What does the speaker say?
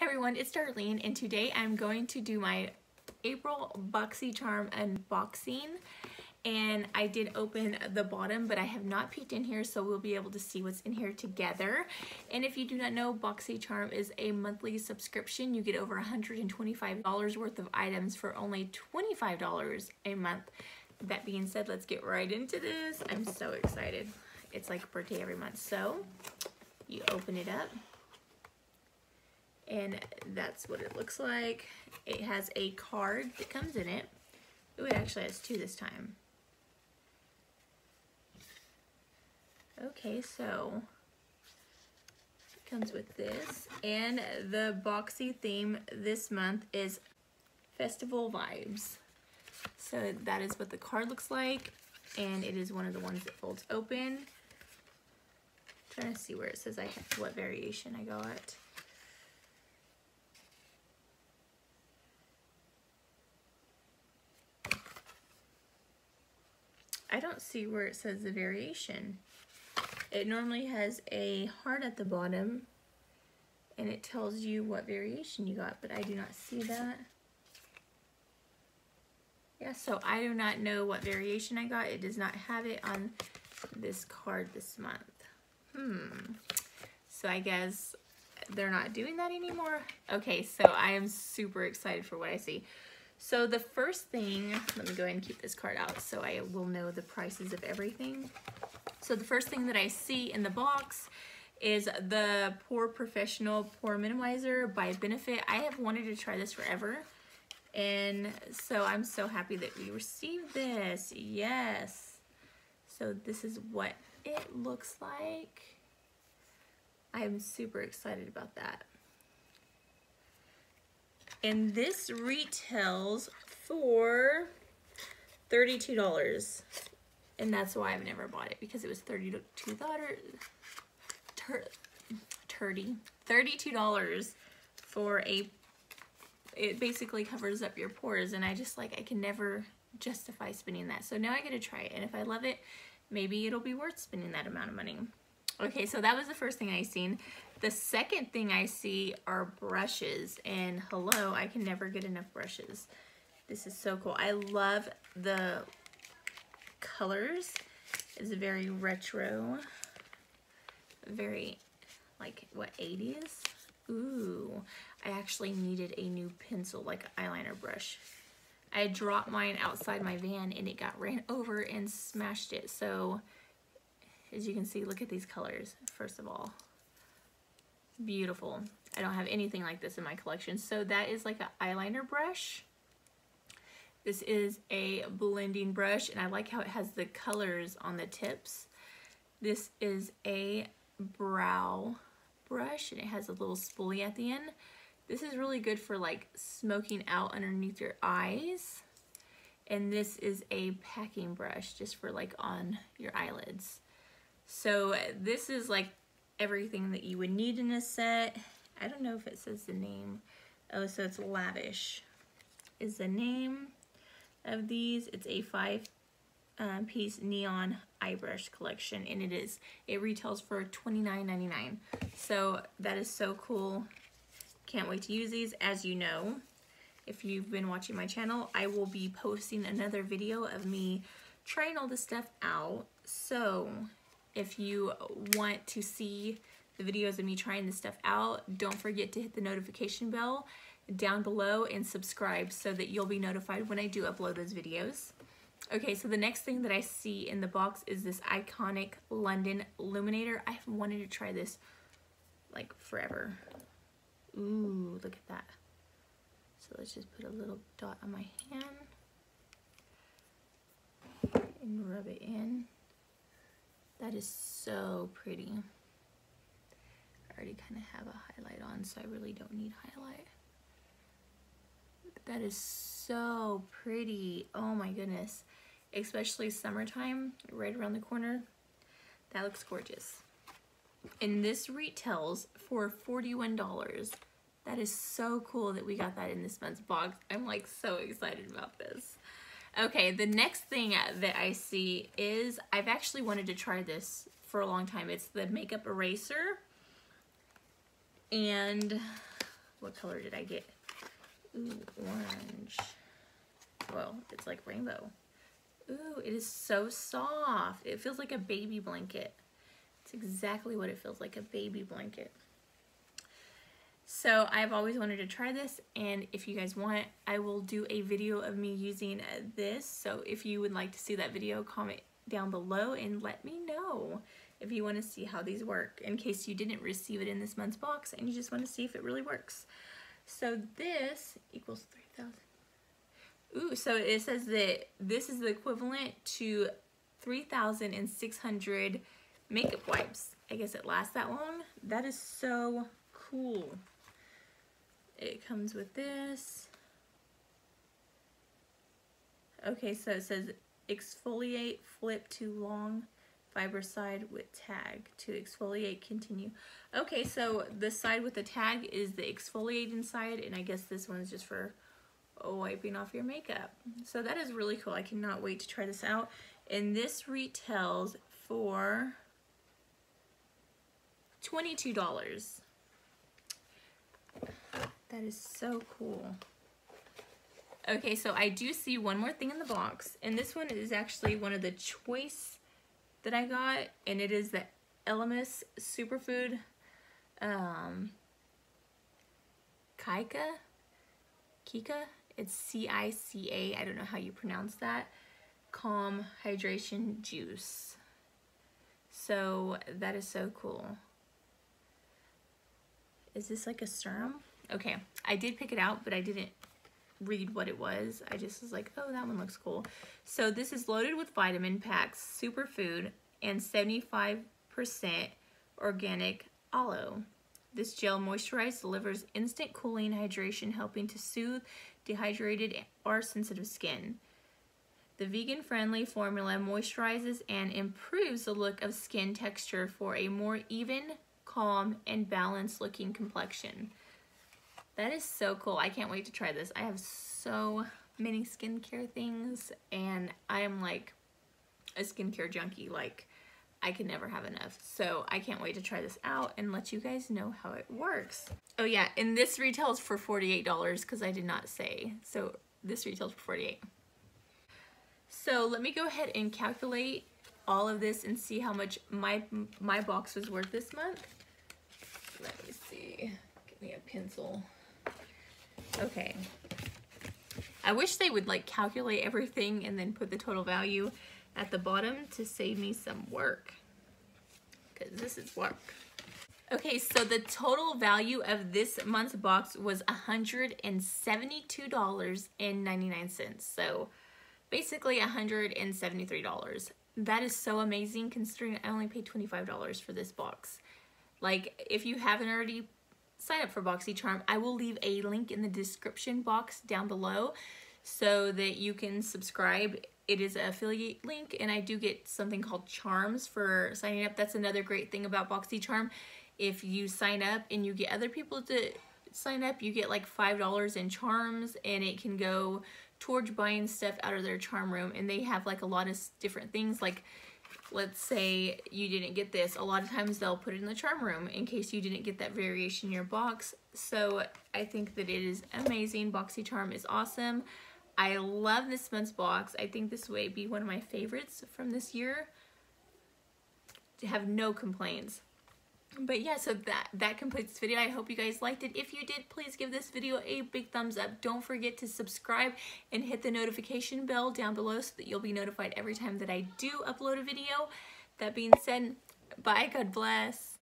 everyone, it's Darlene, and today I'm going to do my April Boxycharm unboxing. And I did open the bottom, but I have not peeked in here, so we'll be able to see what's in here together. And if you do not know, Boxycharm is a monthly subscription. You get over $125 worth of items for only $25 a month. That being said, let's get right into this. I'm so excited. It's like a birthday every month. So you open it up, and that's what it looks like. It has a card that comes in it. Ooh, it actually has two this time. Okay, so it comes with this, and the boxy theme this month is festival vibes. So that is what the card looks like, and it is one of the ones that folds open. I'm trying to see where it says what variation I got. I don't see where it says the variation. It normally has a heart at the bottom and it tells you what variation you got, but I do not see that. Yeah, so I do not know what variation I got. It does not have it on this card this month. So I guess they're not doing that anymore. Okay, so I am super excited for what I see. So the first thing, let me go ahead and keep this card out so I will know the prices of everything. So the first thing that I see in the box is the Pore Professional Pore Minimizer by Benefit. I have wanted to try this forever, and so I'm so happy that we received this. Yes. So this is what it looks like. I'm super excited about that. And this retails for $32. And that's why I've never bought it, because it was $32 for it basically covers up your pores, and I can never justify spending that. So now I get to try it, and if I love it, maybe it'll be worth spending that amount of money. Okay, so that was the first thing I seen. The second thing I see are brushes, and hello, I can never get enough brushes. This is so cool. I love the colors. It's very retro, very like what, 80s. Ooh, I actually needed a new pencil, like an eyeliner brush. I dropped mine outside my van and it got ran over and smashed it. So as you can see, look at these colors. First of all, beautiful. I don't have anything like this in my collection. So that is like an eyeliner brush. This is a blending brush, and I like how it has the colors on the tips. This is a brow brush, and it has a little spoolie at the end. This is really good for like smoking out underneath your eyes. And this is a packing brush just for like on your eyelids. So this is like everything that you would need in a set. I don't know if it says the name. Oh, so it's Lavish is the name of these. It's a 5-piece neon eye brush collection, and it retails for $29.99. So that is so cool. Can't wait to use these. As you know, if you've been watching my channel, I will be posting another video of me trying all this stuff out. So if you want to see the videos of me trying this stuff out, don't forget to hit the notification bell down below and subscribe so that you'll be notified when I do upload those videos. Okay, so the next thing that I see in the box is this iconic London illuminator. I've wanted to try this like forever. Ooh, look at that. So let's just put a little dot on my hand and rub it in. That is so pretty. I already kind of have a highlight on, so I really don't need highlight. That is so pretty. Oh my goodness. Especially summertime, right around the corner. That looks gorgeous. And this retails for $41. That is so cool that we got that in this month's box. I'm like so excited about this. Okay, the next thing that I see is, I've actually wanted to try this for a long time. It's the makeup eraser. And What color did I get? Ooh, orange. Well, it's like rainbow. Ooh, it is so soft. It feels like a baby blanket. It's exactly what it feels like, a baby blanket. So I've always wanted to try this, and if you guys want, I will do a video of me using this. So if you would like to see that video, comment down below and let me know if you want to see how these work, in case you didn't receive it in this month's box and you just want to see if it really works. So this equals 3,000. Ooh, so it says that this is the equivalent to 3,600 makeup wipes. I guess it lasts that long. That is so cool. It comes with this. Okay, so it says exfoliate, flip to long fiber side with tag. To exfoliate, continue. Okay, so the side with the tag is the exfoliating side, and I guess this one's just for wiping off your makeup. So that is really cool. I cannot wait to try this out. And this retails for $22. That is so cool. Okay, so I do see one more thing in the box, and this one is actually one of the choice that I got, and it is the Elimis superfood CICA. It's CICA. I don't know how you pronounce that. Calm hydration juice. So that is so cool. Is this like a serum? Okay, I did pick it out, but I didn't read what it was. I just was like, oh, that one looks cool. So this is loaded with vitamin packs, superfood, and 75% organic aloe. This gel moisturizes, delivers instant cooling hydration, helping to soothe dehydrated or sensitive skin. The vegan-friendly formula moisturizes and improves the look of skin texture for a more even, calm, and balanced looking complexion. That is so cool. I can't wait to try this. I have so many skincare things, and I am like a skincare junkie. Like, I can never have enough. So I can't wait to try this out and let you guys know how it works. Oh yeah, and this retails for $48 because I did not say. So this retails for $48. So let me go ahead and calculate all of this and see how much my box was worth this month. Let me see. Give me a pencil. Okay. I wish they would like calculate everything and then put the total value at the bottom to save me some work, because this is work. Okay, so the total value of this month's box was $172.99. So basically $173. That is so amazing considering I only paid $25 for this box. Like, if you haven't already signed up for Boxycharm, I will leave a link in the description box down below so that you can subscribe. It is an affiliate link, and I do get something called charms for signing up. That's another great thing about Boxycharm. If you sign up and you get other people to sign up, you get like $5 in charms, and it can go towards buying stuff out of their charm room. And they have like a lot of different things. Like, let's say you didn't get this. A lot of times they'll put it in the charm room in case you didn't get that variation in your box. So I think that it is amazing. Boxycharm is awesome. I love this month's box. I think this may be one of my favorites from this year. I have no complaints. But yeah, so that completes this video. I hope you guys liked it. If you did, please give this video a big thumbs up. Don't forget to subscribe and hit the notification bell down below so that you'll be notified every time that I do upload a video. That being said, bye, God bless.